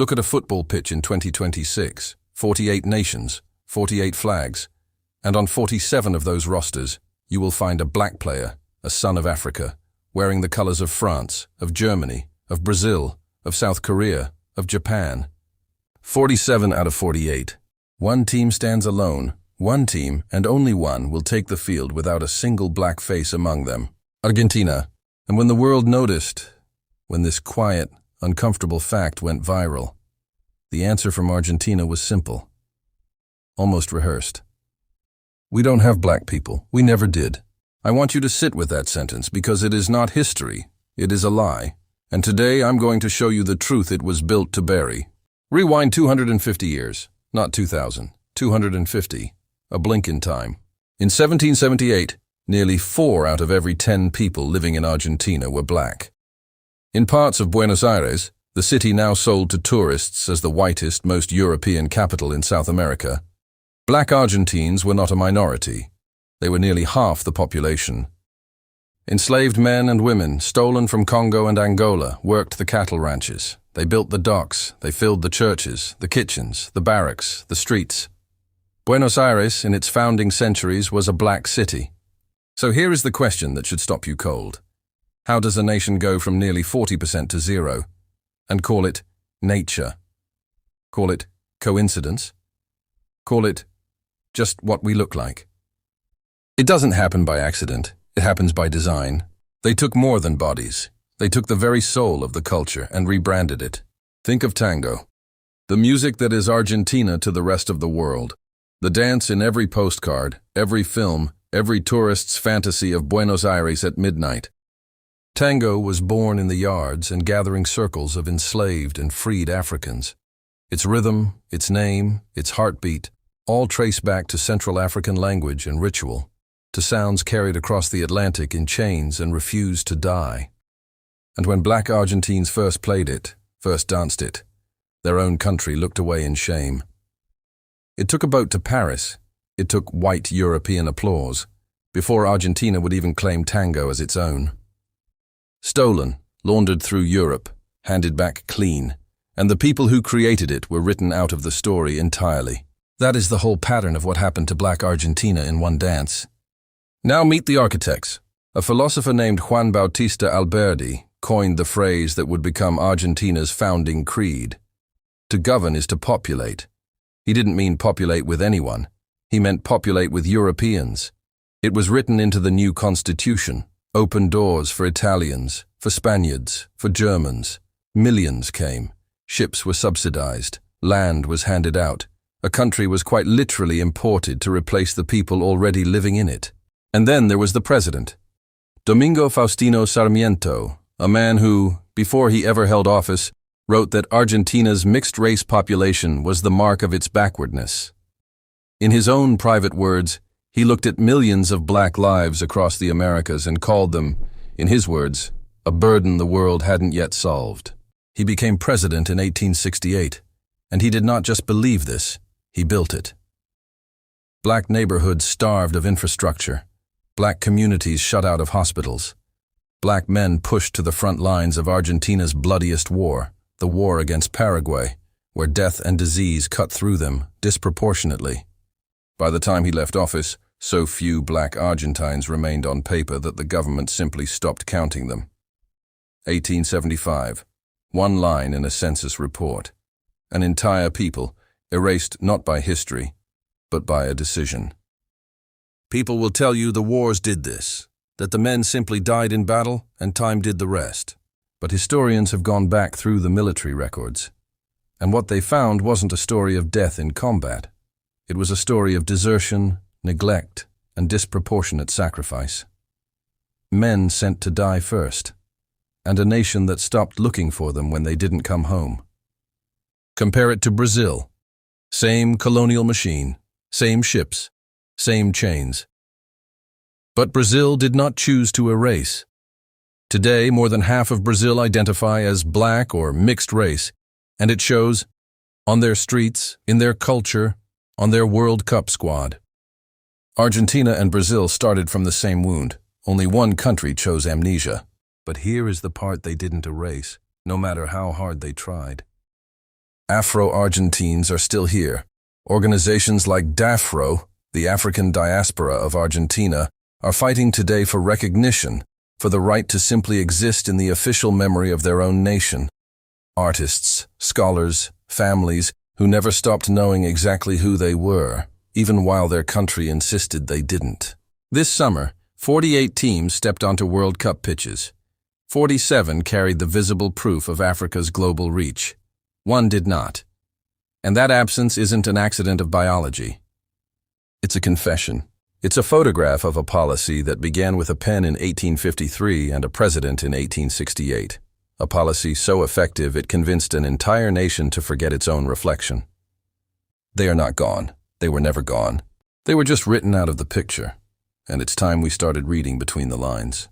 Look at a football pitch in 2026, 48 nations, 48 flags, and on 47 of those rosters, you will find a black player, a son of Africa, wearing the colors of France, of Germany, of Brazil, of South Korea, of Japan. 47 out of 48. One team stands alone. One team, and only one, will take the field without a single black face among them. Argentina. And when the world noticed, when this quiet, uncomfortable fact went viral, the answer from Argentina was simple, almost rehearsed. We don't have black people. We never did. I want you to sit with that sentence because it is not history. It is a lie. And today I'm going to show you the truth it was built to bury. Rewind 250 years, not 2000, 250, a blink in time. In 1778, nearly 4 out of every 10 people living in Argentina were black. In parts of Buenos Aires, the city now sold to tourists as the whitest, most European capital in South America, black Argentines were not a minority. They were nearly half the population. Enslaved men and women, stolen from Congo and Angola, worked the cattle ranches. They built the docks, they filled the churches, the kitchens, the barracks, the streets. Buenos Aires, in its founding centuries, was a black city. So here is the question that should stop you cold. How does a nation go from nearly 40% to 0? And call it nature? Call it coincidence? Call it just what we look like? It doesn't happen by accident. It happens by design. They took more than bodies. They took the very soul of the culture and rebranded it. Think of tango, the music that is Argentina to the rest of the world, the dance in every postcard, every film, every tourist's fantasy of Buenos Aires at midnight. Tango was born in the yards and gathering circles of enslaved and freed Africans. Its rhythm, its name, its heartbeat, all trace back to Central African language and ritual, to sounds carried across the Atlantic in chains and refused to die. And when black Argentines first played it, first danced it, their own country looked away in shame. It took a boat to Paris. It took white European applause before Argentina would even claim tango as its own. Stolen, laundered through Europe, handed back clean, and the people who created it were written out of the story entirely. That is the whole pattern of what happened to black Argentina in one dance. Now meet the architects. A philosopher named Juan Bautista Alberdi coined the phrase that would become Argentina's founding creed. To govern is to populate. He didn't mean populate with anyone. He meant populate with Europeans. It was written into the new constitution. Open doors for Italians, for Spaniards, for Germans. Millions came. Ships were subsidized. Land was handed out. A country was quite literally imported to replace the people already living in it. And then there was the president, Domingo Faustino Sarmiento, a man who, before he ever held office, wrote that Argentina's mixed-race population was the mark of its backwardness. In his own private words, he looked at millions of black lives across the Americas and called them, in his words, a burden the world hadn't yet solved. He became president in 1868, and he did not just believe this, he built it. Black neighborhoods starved of infrastructure. Black communities shut out of hospitals. Black men pushed to the front lines of Argentina's bloodiest war, the war against Paraguay, where death and disease cut through them disproportionately. By the time he left office, so few black Argentines remained on paper that the government simply stopped counting them. 1875. One line in a census report. An entire people, erased not by history, but by a decision. People will tell you the wars did this, that the men simply died in battle and time did the rest. But historians have gone back through the military records, and what they found wasn't a story of death in combat. It was a story of desertion, neglect, and disproportionate sacrifice. Men sent to die first, and a nation that stopped looking for them when they didn't come home. Compare it to Brazil. Same colonial machine, same ships, same chains. But Brazil did not choose to erase. Today, more than half of Brazil identify as black or mixed race, and it shows on their streets, in their culture, on their World Cup squad. Argentina and Brazil started from the same wound. Only one country chose amnesia. But here is the part they didn't erase, no matter how hard they tried. Afro-Argentines are still here. Organizations like DAFRO, the African Diaspora of Argentina, are fighting today for recognition, for the right to simply exist in the official memory of their own nation. Artists, scholars, families who never stopped knowing exactly who they were, even while their country insisted they didn't. This summer, 48 teams stepped onto World Cup pitches. 47 carried the visible proof of Africa's global reach. One did not. And that absence isn't an accident of biology. It's a confession. It's a photograph of a policy that began with a pen in 1853 and a president in 1868. A policy so effective it convinced an entire nation to forget its own reflection. They are not gone. They were never gone. They were just written out of the picture. And it's time we started reading between the lines.